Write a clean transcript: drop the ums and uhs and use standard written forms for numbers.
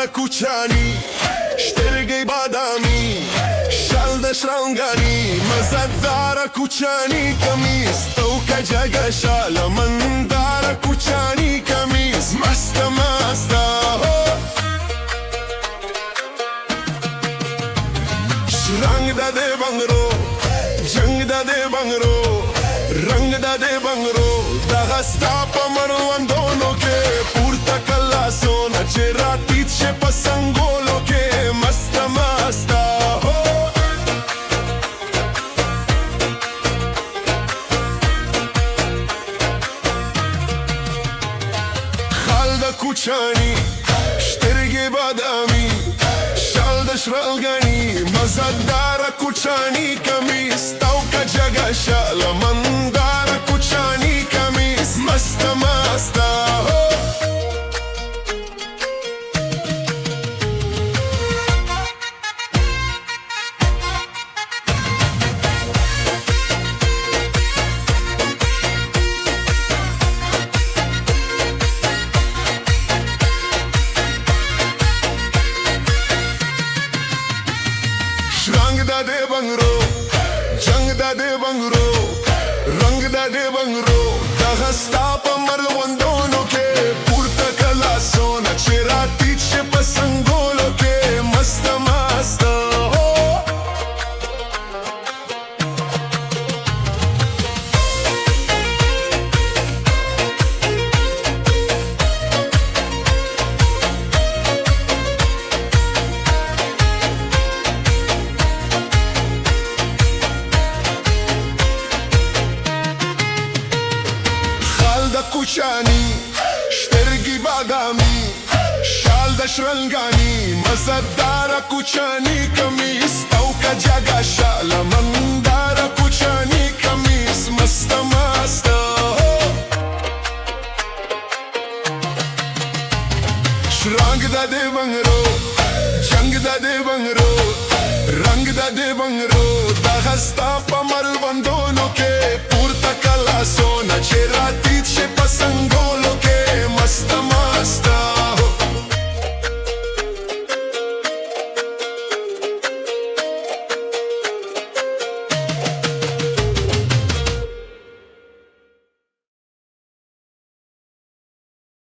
کوچانی شترگی بادامی شال دشرنگانی مزدار کوچانی کمیز تو که جگه شال من دار کوچانی کمیز مست مست رنگ داده بنگرو جنگ داده بنگرو رنگ داده بنگرو دغستا پا مروندونو که پورتا کلاسونا چه راتیت شه پسنگولو که مست مست خال دا کوچانی شترگی بادامی شال دا شرلگانی مزدار کوچانی کمیز تو که جگه شال من دار کوچانی کمیز مست مست رنگ داده بنگرو جنگ داده بنگرو رنگ داده بنگرو دغستا پا مروندونو که پورتا کلاسونا چه راتیت شه پسنگولو که مست مست کوچانی شترگی بادامی شال دشرنگانی مزدار کوچانی کمیز تو که جگه شال من دار کوچانی کمیز مست مست رنگ داده بنگرو جنگ داده بنگرو رنگ داده بنگرو دغستا پا مروندونو که پورتا کلاسونا چه راتیت شه پسنگ